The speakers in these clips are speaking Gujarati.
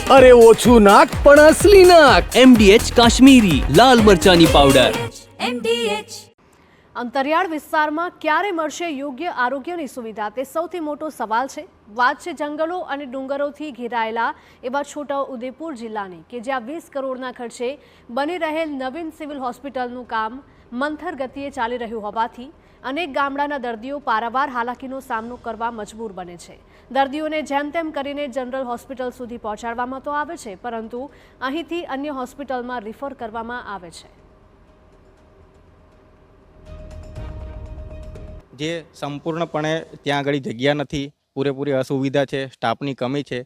अरे ओछू नाक पण असली नाक। MDH કાશ્મીરી લાલ મરચાની પાવડર। MDH અંતરિયાળ વિસ્તારમાં ક્યારે મળશે યોગ્ય આરોગ્યની સુવિધા, તે સૌથી મોટો સવાલ છે। વાત છે જંગલો અને ડુંગરોથી ઘેરાયેલા એવા છોટાઉદેપુર જિલ્લાની, કે જ્યાં 20 કરોડના ખર્ચે બની રહેલ નવીન સિવિલ હોસ્પિટલનું કામ મંથર ગતિએ ચાલી રહ્યું હોવાથી અનેક ગામડાના દર્દીઓ પારાવાર હાલાકીનો સામનો કરવા મજબૂર બને છે। દર્દીઓને જેમ તેમ કરીને જનરલ હોસ્પિટલ સુધી પહોંચાડવામાં તો આવે છે, પરંતુ અહીંથી અન્ય હોસ્પિટલમાં રિફર કરવામાં આવે છે। જે સંપૂર્ણપણે ત્યાં આગળ જગ્યા નથી, પૂરેપૂરી અસુવિધા છે, સ્ટાફની કમી છે।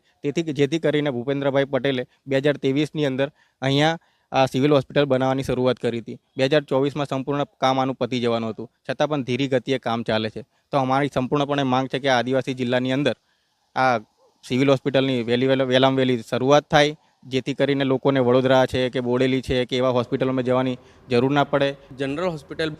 જેથી કરીને ભૂપેન્દ્રભાઈ પટેલે 2023ની અંદર અહીંયા આ સિવિલ હોસ્પિટલ બનાવવાની શરૂઆત કરી હતી। 2024માં સંપૂર્ણ કામ આનું પતી જવાનું હતું, છતાં પણ ધીરી ગતિએ કામ ચાલે છે। તો અમારી સંપૂર્ણપણે માંગ છે કે આદિવાસી જિલ્લાની અંદર આ સિવિલ હોસ્પિટલની વહેલામાં વહેલી શરૂઆત થાય, જેથી કરીને લોકોને વડોદરા છે કે બોડેલી છે કે એવા હોસ્પિટલોમાં જવાની જરૂર ના પડે। જનરલ હોસ્પિટલ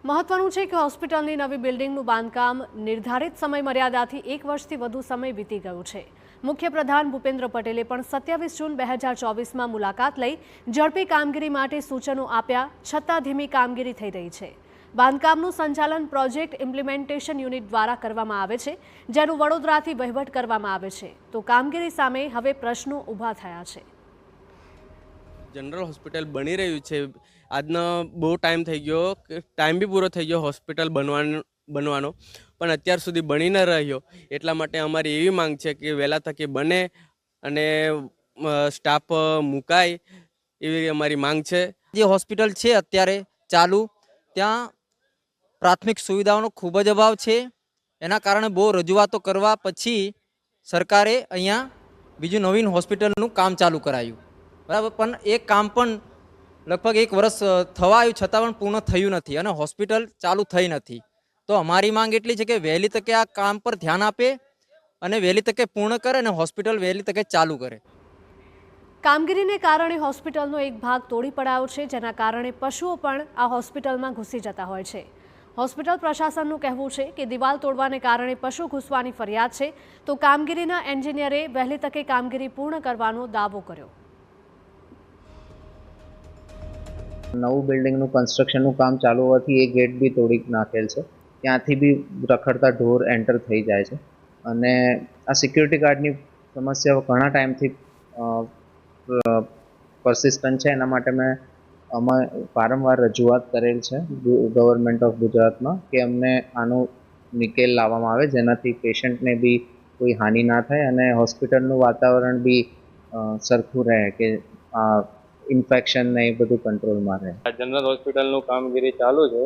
મહત્વનું છે કે હોસ્પિટલની નવી બિલ્ડિંગનું બાંધકામ નિર્ધારિત સમય મર્યાદાથી 1 વર્ષથી વધુ સમય વીતી ગયો છે। મુખ્યપ્રધાન ભૂપેન્દ્ર પટેલે પણ 27 જૂન 2024માં મુલાકાત લઈ ઝડપી કામગીરી માટે સૂચનો આપ્યા, છતાં ધીમી કામગીરી થઈ રહી છે। બાંધકામનું સંચાલન પ્રોજેક્ટ ઇમ્પ્લિમેન્ટેશન યુનિટ દ્વારા કરવામાં આવે છે, જેનું વડોદરાથી વહીવટ કરવામાં આવે છે। તો કામગીરી સામે હવે પ્રશ્નો ઊભા થયા છે। જનરલ હોસ્પિટલ બની રહ્યું છે, આજનો બહુ ટાઈમ થઈ ગયો, ટાઈમ બી પૂરો થઈ ગયો હોસ્પિટલ બનવાનો, પણ અત્યાર સુધી બની ન રહ્યો। એટલા માટે અમારી એવી માંગ છે કે વહેલા તકે બને અને સ્ટાફ મુકાય, એવી અમારી માંગ છે। જે હોસ્પિટલ છે અત્યારે ચાલુ, ત્યાં પ્રાથમિક સુવિધાઓનો ખૂબ જ અભાવ છે। એના કારણે બહુ રજૂઆતો કરવા પછી સરકારે અહીંયા બીજું નવીન હોસ્પિટલનું કામ ચાલુ કરાયું, બરાબર। પણ એ કામ પણ લગભગ 1 વર્ષ થવા આવ્યું, છતાં પણ પૂર્ણ થયું નથી અને હોસ્પિટલ ચાલુ થઈ નથી। તો અમારી માંગ એટલી છે કે વહેલી તકે આ કામ પર ધ્યાન આપે અને વહેલી તકે પૂર્ણ કરે અને હોસ્પિટલ વહેલી તકે ચાલુ કરે। કામગીરીને કારણે હોસ્પિટલનો એક ભાગ તોડી પડાયો છે, જેના કારણે પશુઓ પણ આ હોસ્પિટલમાં ઘૂસી જતા હોય છે। હોસ્પિટલ પ્રશાસનનું કહેવું છે કે દિવાલ તોડવાને કારણે પશુ ઘૂસવાની ફરિયાદ છે, તો કામગીરીના એન્જિનિયરે વહેલી તકે કામગીરી પૂર્ણ કરવાનો દાવો કર્યો। નવું બિલ્ડિંગનું કન્સ્ટ્રક્શનનું કામ ચાલુ હોવાથી એ ગેટ બી તોડી નાખેલ છે, ત્યાંથી બી રખડતા ઢોર એન્ટર થઈ જાય છે અને આ સિક્યુરિટી ગાર્ડની સમસ્યા ઘણા ટાઈમથી પરસિસ્ટન્ટ છે। એના માટે મેં અમે વારંવાર રજૂઆત કરેલ છે ગવર્મેન્ટ ઓફ ગુજરાતમાં કે અમને આનો નિકેલ લાવવામાં આવે, જેનાથી પેશન્ટને બી કોઈ હાનિ ના થાય અને હોસ્પિટલનું વાતાવરણ બી સરખું રહે, કે ઇન્ફેક્શન ને એ બધું કંટ્રોલમાં રહે। જનરલ હોસ્પિટલનું કામગીરી ચાલુ છે,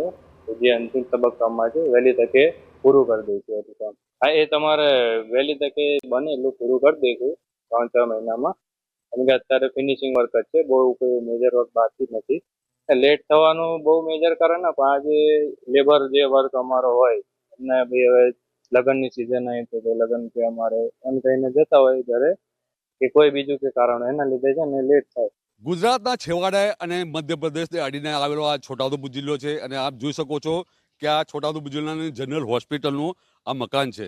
જે અંતિમ તબક્કામાં છે, વહેલી તકે પૂરું કરી દઈશું હતું કામ। હા, એ તમારે વહેલી તકે બને એટલું પૂરું કરી દઈશું 3-4 મહિનામાં, કેમ કે અત્યારે ફિનિશિંગ વર્ક જ છે, બહુ કોઈ મેજર વર્ક બાકી નથી। લેટ થવાનું બહુ મેજર કારણ ના, પણ આજે લેબર જે વર્ક અમારો હોય એમને બી હવે લગ્નની સિઝન આવી તો લગ્ન કે અમારે એમ કહીને જતા હોય ઘરે, કે કોઈ બીજું કે કારણ એના લીધે છે ને લેટ થાય। ગુજરાતના છેવાડે અને મધ્યપ્રદેશને અડીને આવેલો આ છોટાઉદેપુર જિલ્લો છે અને આપ જોઈ શકો છો કે આ છોટાઉદેપુર જિલ્લાની જનરલ હોસ્પિટલનું આ મકાન છે।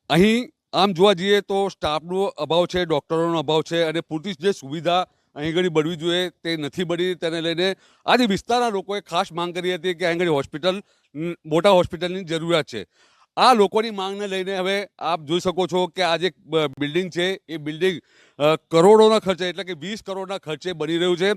અહીં આમ જોવા જઈએ તો સ્ટાફનો અભાવ છે, ડૉક્ટરોનો અભાવ છે અને પૂરતી જે સુવિધા અહીં આગળ બનવી જોઈએ તે નથી બની। તેને લઈને આજે વિસ્તારના લોકોએ ખાસ માંગ કરી હતી કે અહીં આગળ મોટા હોસ્પિટલની જરૂરિયાત છે। આ લોકોની માંગને લઈને હવે આપ જોઈ શકો છો કે આ જે બિલ્ડિંગ છે એ બિલ્ડિંગ કરોડોના ખર્ચે, એટલે કે 20 કરોડના ખર્ચે બની રહ્યું છે।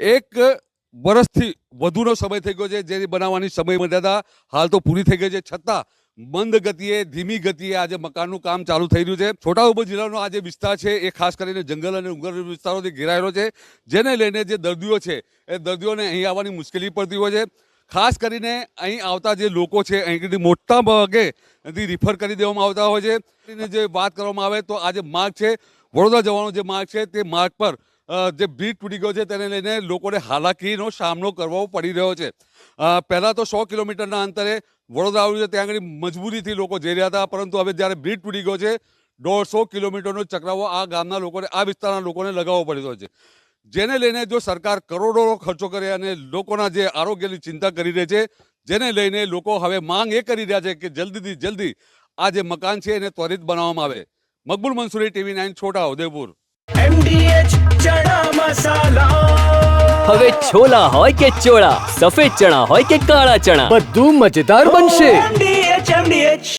1 વર્ષથી વધુનો સમય થઈ ગયો છે, જેની બનાવવાની સમય મર્યાદા હાલ તો પૂરી થઈ ગઈ છે, છતાં મંદ ગતિએ, ધીમી ગતિએ આજે મકાનનું કામ ચાલુ થઈ રહ્યું છે। છોટાઉદેપુર જિલ્લાનો આ જે વિસ્તાર છે એ ખાસ કરીને જંગલ અને ડુંગર વિસ્તારોથી ઘેરાયેલો છે, જેને લઈને જે દર્દીઓ છે એ દર્દીઓને અહીં આવવાની મુશ્કેલી પડતી હોય છે। ખાસ કરીને અહીં આવતા જે લોકો છે અહીં મોટા ભાગે રિફર કરી દેવામાં આવતા હોય છે। જે વાત કરવામાં આવે તો આ જે માર્ગ છે, વડોદરા જવાનો જે માર્ગ છે, તે માર્ગ પર જે બ્રિજ તૂટી ગયો છે, તેને લઈને લોકોને હાલાકીનો સામનો કરવો પડી રહ્યો છે। પહેલાં તો 100 કિલોમીટરના અંતરે વડોદરા આવ્યું છે, ત્યાં આગળ મજબૂરીથી લોકો જઈ રહ્યા હતા, પરંતુ હવે જ્યારે બ્રિજ તૂટી ગયો છે, 150 કિલોમીટરનો ચક્રાવો આ ગામના લોકોને, આ વિસ્તારના લોકોને લગાવવો પડી રહ્યો છે। જેને લઈને જો સરકાર કરોડોનો ખર્ચો કરે અને લોકોના જે આરોગ્યની ચિંતા કરી રહી છે, જેને લઈને લોકો હવે માંગ એ કરી રહ્યા છે કે જલ્દીથી જલ્દી આ જે મકાન છે એને ત્વરિત બનાવવામાં આવે। મકબૂલ મંસૂરી TV9 છોટા ઉદેપુર. હવે છોલા હોય કે ચોળા, સફેદ ચણા હોય કે કાળા ચણા, બધું મજેદાર બનશે.